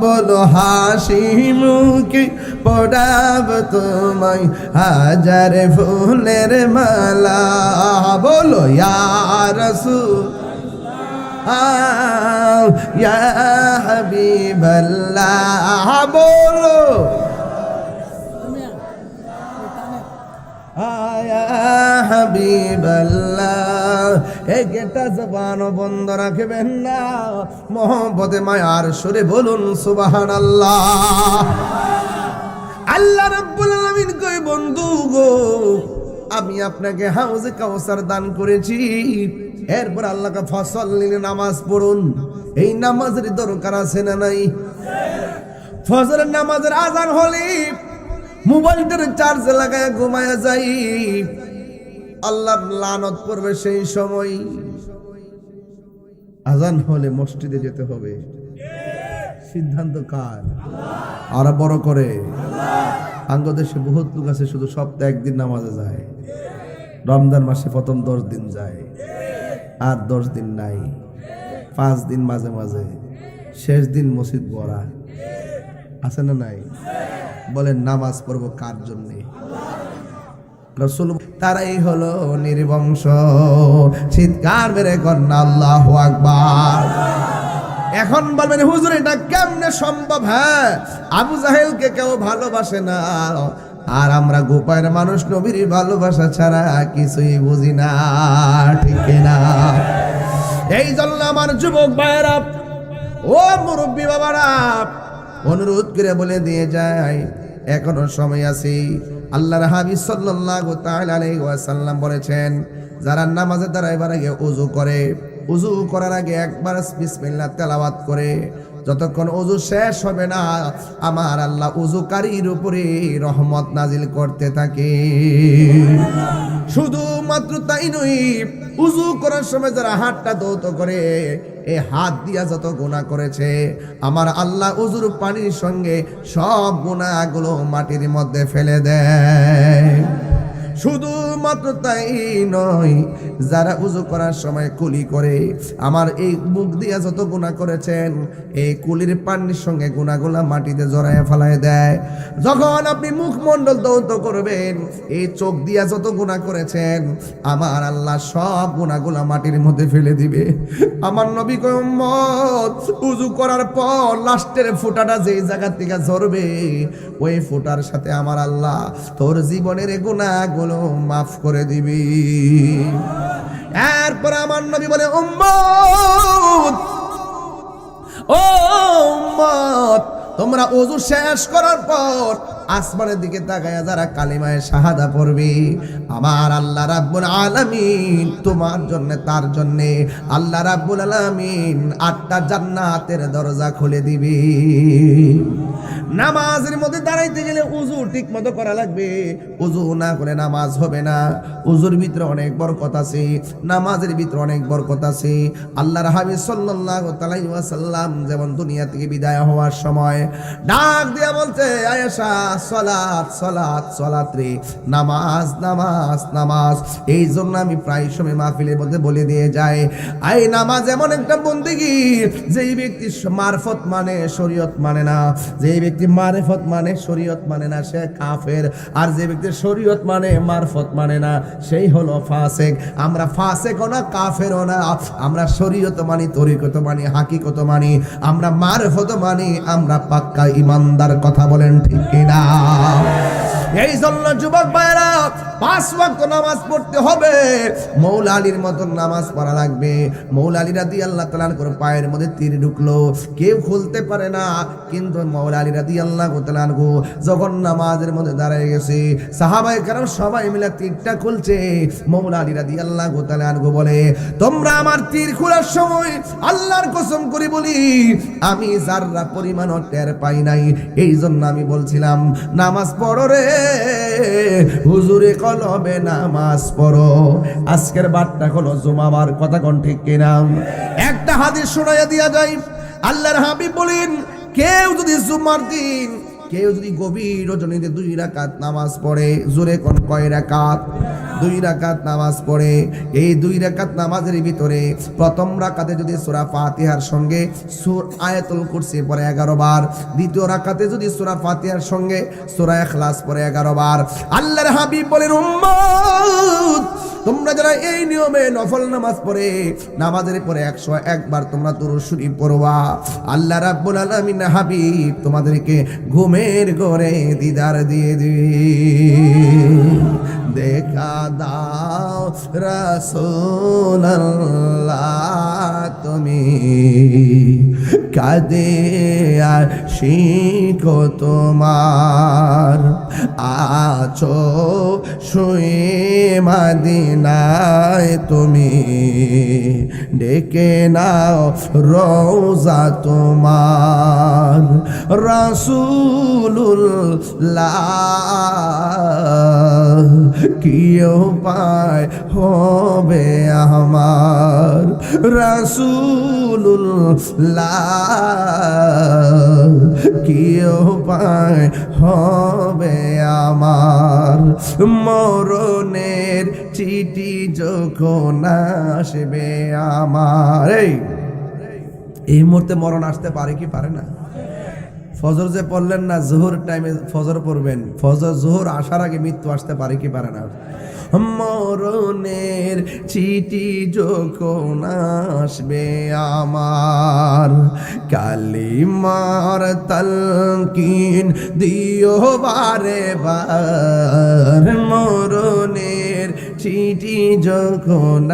বলো হাসি মুখে পড়াব তোমায় হাজার ফুলের মালা বলো ইয়া রাসূল ইয়া হাবিবাল্লাহ বলো ইয়া হাবিবাল্লাহ একটা জবান বন্ধ রাখবেন না মোহব্বতে মায়ার সুরে বলুন সুবহানাল্লাহ আল্লাহ রাব্বুল আলামিন কই বন্ধু গো আমি আপনাকে হাউজে কাউসার দান করেছি এরপর আল্লাহকে ফসল নিলে নামাজ পড়ুন এই নামাজের দরকার আছে না নাই ফজরের নামাজের আজান হলে মোবাইলটার চার্জ লাগায় ঘুমায়া যাই আল্লাহর লানত পড়বে সেই সময় আজান হলে মসজিদে যেতে হবে সিদ্ধান্ত কার আর বড় করে আঙ্গদেশে বহুত লোক আছে শুধু সপ্তাহে একদিন নামাজে যায় রমজান মাসে প্রথম 10 দিন যায় আর 10 দিন নাই 5 দিন মাঝে মাঝে শেষ দিন মসজিদ ভরা আছে না নাই বলেন নামাজ পড়ব কার জন্য রাসূল তারাই হলো নির্বংশ চিৎকার মেরে কন্যা আল্লাহু আকবার এখন বলবেন হুজুর এটা কেমনে সম্ভব হ্যাঁ আবু জাহেলকে কেউ ভালোবাসে না আর আমরা গোপায়ের মানুষ নবীর ভালোবাসা ছাড়া কিছুই বুঝি না ঠিক না এই জন্য আমার যুবক ভাইরা ও মুরব্বী বাবারা অনুরোধ করে বলে দিয়ে যায় এখনো সময় আছে আল্লাহর হাবিব সাল্লাল্লাহু তাআলা আলাইহি ওয়াসাল্লাম বলেছেন যারা নামাজে দাঁড়াইবার আগে ওযু করে ওযু করার আগে একবার বিসমিল্লাহ তেলাওয়াত করে যতক্ষণ ওযু শেষ হবে না আমার আল্লাহ ওযুকারীর উপরে রহমত নাজিল করতে থাকে শুধু মাত্র তাই নয় ওযু করার সময় যারা হাতটা ধৌত করে এই হাত দিয়া যত গুনাহ করেছে আমার আল্লাহ উজুর পানির সঙ্গে সব গুনাহগুলো মাটির মধ্যে ফেলে দেয়। শুধুমাত্র তাই নয়, যারা উজু করার সময় কুলি করে আমার এই মুখ দিয়া যত গুনাহ করেছেন এই কুলির পানির সঙ্গে গুনাহগুলা মাটিতে জড়ায় ফেলায় দেয়। যখন আপনি মুখমণ্ডল দৌত করবেন এই চোখ দিয়া যত গুনাহ করেছেন আমার আল্লাহ সব গুনাহগুলা মাটির মধ্যে ফেলে দিবে। আমার নবী কয় উম্মত উজু করার পর লাস্টের ফোঁটাটা যেই জায়গা থেকে ঝরবে ওই ফোঁটার সাথে আমার আল্লাহ তোর জীবনের গুনাহগুলো মাফ করে দিবি। এরপর আমার নবী বলে উম্মত ও উম্মত তোমরা ওযু শেষ করার পর আসমানের দিকে তাকায়া যারা কালিমায়ে শাহাদা পড়বে আমার আল্লাহ রাব্বুল আলামিন তোমার জন্য তার জন্য আল্লাহ রাব্বুল আলামিন 8টা জান্নাতের দরজা খুলে দিবে। নামাজের মধ্যে দাঁড়াইতে গেলে উযু ঠিকমতো করা লাগবে, উযু না করে নামাজ হবে না। উযুর ভিতরে অনেক বরকত আছে, নামাজের ভিতরে অনেক বরকত আছে। আল্লাহর হাবিব সাল্লাল্লাহু আলাইহি ওয়াসাল্লাম যেমন দুনিয়া থেকে বিদায় হওয়ার সময় ডাক দিয়া বলতে আয়েশা সালাত সালাত সালাত রে, নামাজ নামাজ নামাজ। এই জন্য আমি প্রায় সময় মাহফিলের মধ্যে বলে দিয়ে যাই এই নামাজ এমন একটা বন্দেগী যেই ব্যক্তি মারফত মানে শরীয়ত মানে না, যেই ব্যক্তি মারফত মানে শরীয়ত মানে না সে কাফের, আর যে ব্যক্তি শরীয়ত মানে মারফত মানে না সেই হলো ফাসিক। আমরা ফাসিকও না কাফেরও না, আমরা শরীয়ত মানি, তরিকত মানি, হাকিকত মানি, আমরা মারফত মানি, আমরা পাক্কা ইমানদার। কথা বলেন ঠিক কিনা? এই জন্য যুবক ভাইরা 5 ওয়াক্ত নামাজ পড়তে হবে, মৌলা আলীর মতন নামাজ পড়া লাগবে। মৌলা আলী রাদিয়াল্লাহু তাআলা আনহুর পায়ের মধ্যে তীর ঢুকলো, কেউ খুলতে পারে না, কিন্তু মৌলা আলী রাদিয়াল্লাহু তাআলা আনহু যখন নামাজের মধ্যে দাঁড়িয়ে গেছে সাহাবায়ে কেরাম সবাই মিলে তীরটা খুলছে। মৌলা আলী রাদিয়াল্লাহু তাআলা আনহু বলে তোমরা আমার তীর খোলার সময় আল্লাহর কসম করে বলি আমি যাররা পরিমাণও টের পাই নাই। এই জন্য আমি বলছিলাম নামাজ পড়ো রে হুজুরে কলবে নামাজ পড়ো। আজকের বারটা হলো জুমাবার, কথা কোন ঠিক কিনা? একটা হাদিস শোনাইয়া দিয়া যায়, আল্লাহর হাবিব বলেন কেউ যদি জুমার দিন কেউ যদি গভীর রজনীতে 2 রাকাত নামাজ পড়ে, জোরে কোন কয় রাকাত? 2 রাকাত নামাজ পড়ে। এই 2 রাকাত নামাজের ভিতরে প্রথম রাকাতে যদি সূরা ফাতিহার সঙ্গে আয়াতুল কুরসি পড়ে 11 বার, দ্বিতীয় রাকাতে যদি সূরা ফাতিহার সঙ্গে সূরা ইখলাস পড়ে 11 বার, আল্লাহর হাবিব বলেন উম্মত তোমরা যারা এই নিয়মে নফল নামাজ পড়ে নামাজের পরে 101 বার তোমরা দুরূদ শরীফ পড়বা, আল্লাহ রাব্বুল আলামিন হাবিব তোমাদেরকে ঘুমের ঘরে দিদার দিয়ে দিবে। দেখা দাও রাসূলুল্লাহ তুমি কাঁদে আশিক তোমার, আছো শুয়ে মদিনায় তুমি ডেকে নাও রওজা তোমার। রাসূলুল্লাহ কি উপায় হবে আমার, রাসূলুল্লাহ কি উপায় হবে আমার। মরণের চিঠি যখন আসবে আমার, এই মুহূর্তে মরণ আসতে পারে কি পারে না? ফজর যে পড়লেন না, জোহর টাইমে ফজর পড়বেন, ফজর জোহর আসার আগে মৃত্যু আসতে পারে কি পারে না? মরণের চিঠি যখন আসবে আমার, কালিমার তালকিন দিও বারে বার। মরণের চিঠি যখন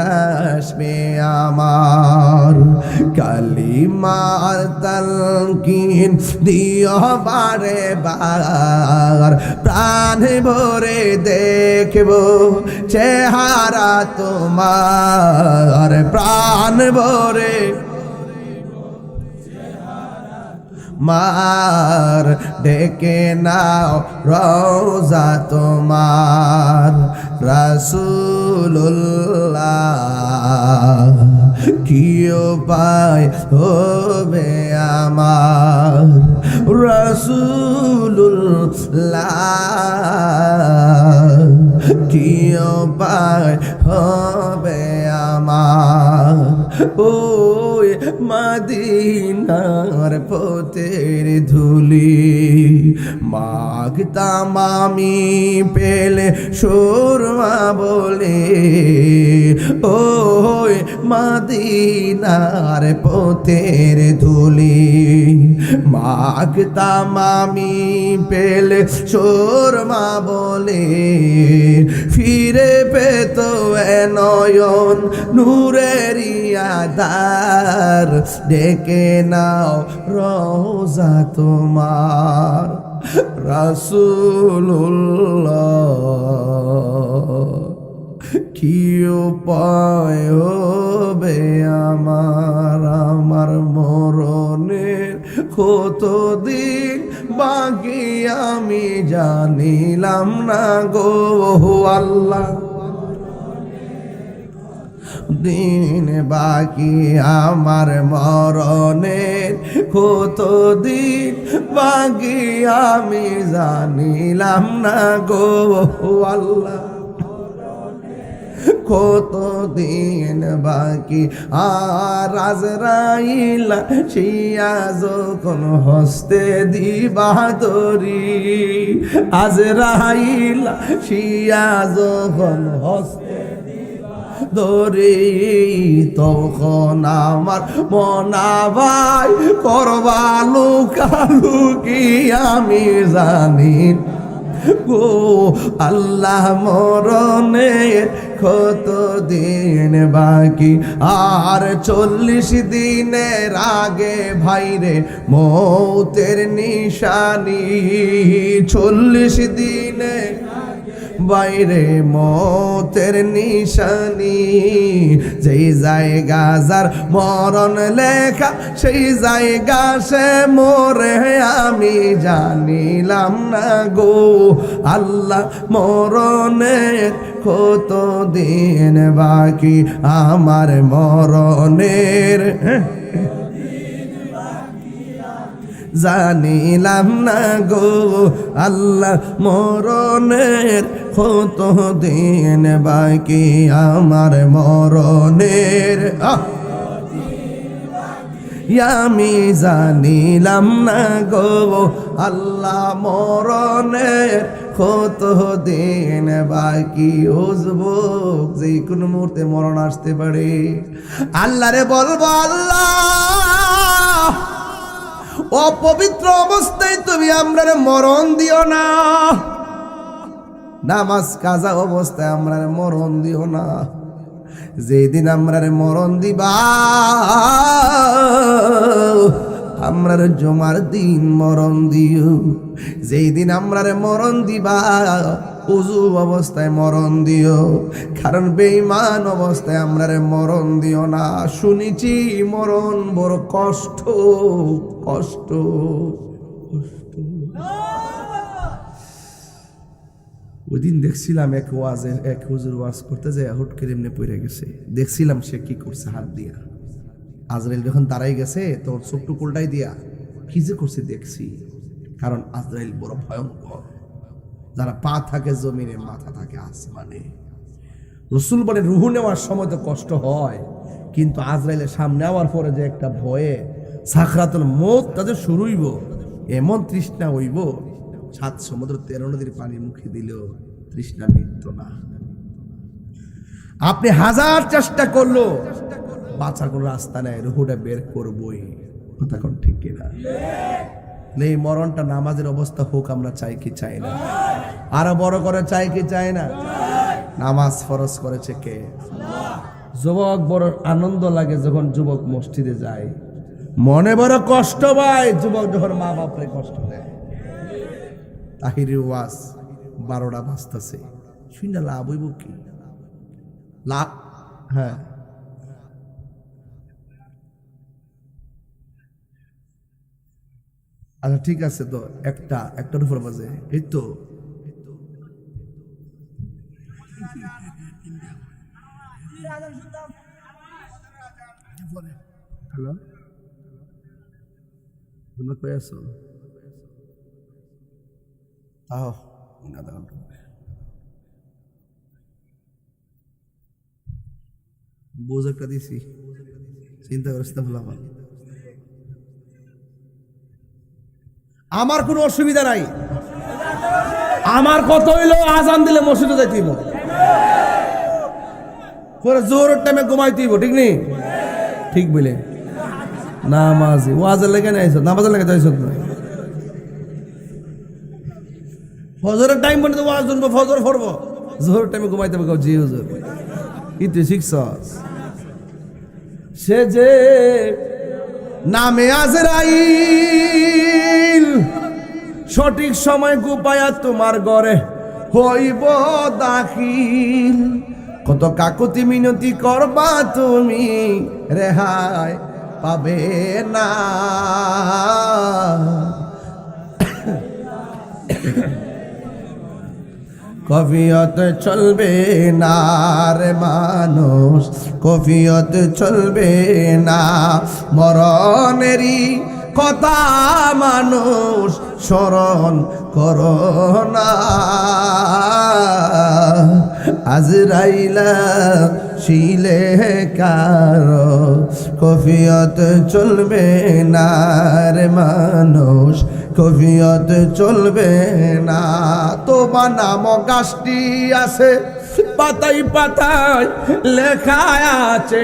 আসবে আমার, কালিমার তালকিন দিও বারে বার। প্রাণ ভরে দেখব চেহারা তোমার, প্রাণ ভরে মার ডেকে নাও রওজা তোমার। রাসূলুল্লাহ কি উপায় হবে আমার রাসূলুল্লাহ কি উপায় হবে আমার ওই মদিনার পথের ধুলি মাগতাম আমি পেলে সুরমা বলে ওই মদিনার পথের ধুলি মাগতাম আমি পেলে সুরমা বলে ফিরে পেত নয়ন নূরের আধার ডেকে নাও রোজা তোমার রাসূলুল্লাহ কি উপায় হবে আমার আমার মরণের কতদিন বাকি আমি জানিলাম না গো আল্লাহ দিন বাকি আমার মরণের কতদিন বাকি আমি জানিলাম না গো আল্লাহ কতদিন বাকি আর আজরাইল শিয়া যখন হস্তে দিবা দরি আজরাইল শিয়া যখন হস্তে দরি তখন আমার মনা ভাই করবা লুকালুকি আমি জানি গো আল্লাহ মরণের কতদিন বাকি আর 40 দিনের আগে ভাইরে মৌতের নিশানি 40 দিনের বাইরে মতের নিশানি যেই জায়গা যার মরণ লেখা সেই জায়গা সে মরে আমি জানিলাম না গো আল্লাহ মরণের কত দিন বাকি আমার মরণের জানিলাম না গো আল্লাহ মরণের কত দিন বাকি আমার মরণের আমি জানিলাম না গো আল্লাহ মরণের কত দিন বাকি যুবক যে কোনো মুহূর্তে মরণ আসতে পারে আল্লাহরে বলবো আল্লাহ অপবিত্র অবস্থায় তুমি আমরারে মরণ দিও না নামাজ কাজা অবস্থায় আমরারে মরণ দিও না যেদিন আমরারে মরণ দিবা আমরারে জমার দিন মরণ দিও যেই দিন আমরারে মরণ দিবা উজু অবস্থায় মরণ দিও কারণ বেঈমান অবস্থায় আমরারে মরণ দিও না শুনেছি মরণ বড় কষ্ট কষ্ট ওই দিন দেখছিলাম এক হুজুর ওয়াজ করতে যায় হুট করে এমনি পড়ে গেছে দেখছিলাম সে কি করছে হাত দিয়া আজরাইল যখন দাঁড়াই গেছে তোর চোখটু উল্টাই দিয়া কি যে করছে দেখছি কারণ আজরাইল বড় ভয়ঙ্কর যারা পা থাকে জমিনে মাথা থাকে আসমানে রাসূল বলে রূহ নেওয়ার সময় তো কষ্ট হয় কিন্তু আজরাইলের সামনে আওয়ার পরে যে একটা ভয়ে সাকরাতুল মউত তাদের শুরু হইব এমন তৃষ্ণা হইব 7 সমুদ্র 13 নদীর পানি মুখে দিলেও তৃষ্ণা মিটত না আপনি হাজার চেষ্টা করলো বাঁচার কোনো রাস্তা নেই রুহুটা বের করবই কথা কোন ঠিক কিনা এই মরণটা নামাজের অবস্থা হোক আমরা চাই কি চাই না আরো বড় করে চাই কি চাই না নামাজ ফরজ করেছে কে যুবক বড় আনন্দ লাগে যখন যুবক মসজিদে যায় মনে বড় কষ্ট পায় যুবক যখন মা বাপরে কষ্ট দেয় তাহিরের ওয়াজ 12টা বাজতেছে শুনে লাভ হইব কি লাভ হ্যাঁ আচ্ছা ঠিক আছে তো একটার উপর বাজে এই তো হ্যালো, তোমরা কই আছো? আহ, আধা ঘন্টা বোঝ একটা দিছি, চিন্তা করিস না বললাম। আমার কোনো অসুবিধা নাই, আমার কত হইলো আজান দিলে মসজিদে যাইতেইব, পরে জোহরের টাইমে ঘুমাইতেইব, ঠিক নেই? ঠিক বলে নামাজি ওয়াজের লেগে নাই, নামাজের লেগে যাইছ না। ফজরের টাইম পর্যন্ত ওয়াজ শুনবো, ফজর পড়বো, জোহরের টাইমে ঘুমাইতে হবে। জি হুজুর, ইতি শিখছস। সে যে নামে আজরাইল, সঠিক সময় গুপায়া তোমার ঘরে হইব দাখিল। কত কাকুতি মিনতি করবা তুমি, রেহাই পাবে না। কফিয়ত চলবে না রে মানুষ, কফিয়ত চলবে না। মরণেরই কথা মানুষ স্মরণ করো না। আজরাইলা শিলে কারো কফিয়ত চলবে না রে মানুষ, কফিয়ত চলবে না। তোমা নাম গাছটি আছে পাতায় পাতায় লেখা আছে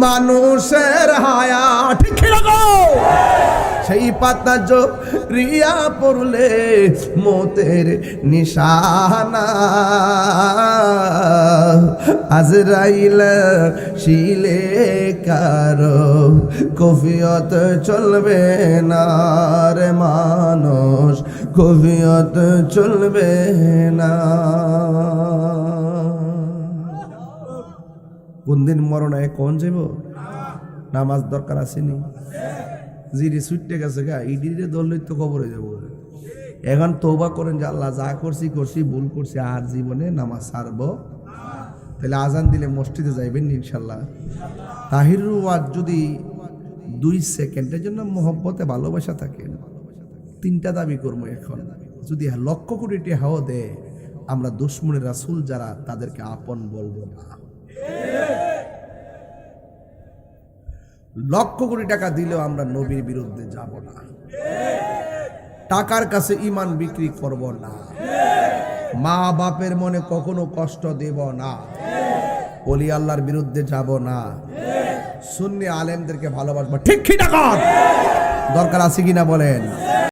মানুষের হায়াত, ঠিক লাগো। সেই পাতা রিয়া পড়লে মতের নিশানা। আজরাইল শিলে কারো কফিয়ত চলবে না রে মানুষ, কফিয়ত চলবে না। কোন দিন মরণ হয় কোন যাব, নামাজ দরকার আসেনি। জিরে ছুটতে গেছে গা, ইডিরে ধরলেই তো খবর হয়ে যাবো। এখন তওবা করেন যে আল্লাহ যা করছি করছি, ভুল করছি, আর জীবনে নামাজ ছাড়বো। তাহলে আজান দিলে মসজিদে যাইবেন ইনশাল্লাহ। তাহিরুর ওয়াজ যদি 2 সেকেন্ডের জন্য মহব্বতে ভালোবাসা থাকে, 3টা দাবি করবো। এখন যদি লক্ষ কোটি টাকাও দেয়, আমরা দুশমনের রাসূল যারা তাদেরকে আপন বলবো না। লক্ষ কোটি টাকা দিলেও আমরা নবীর বিরুদ্ধে যাব না। টাকার কাছে ঈমান বিক্রি করব না। মা বাপের মনে কখনো কষ্ট দেব না। ওলি আল্লাহর বিরুদ্ধে যাব না। সুন্নি আলেমদেরকে ভালোবাসবো, ঠিক কি না? দরকার আছে কিনা বলেন?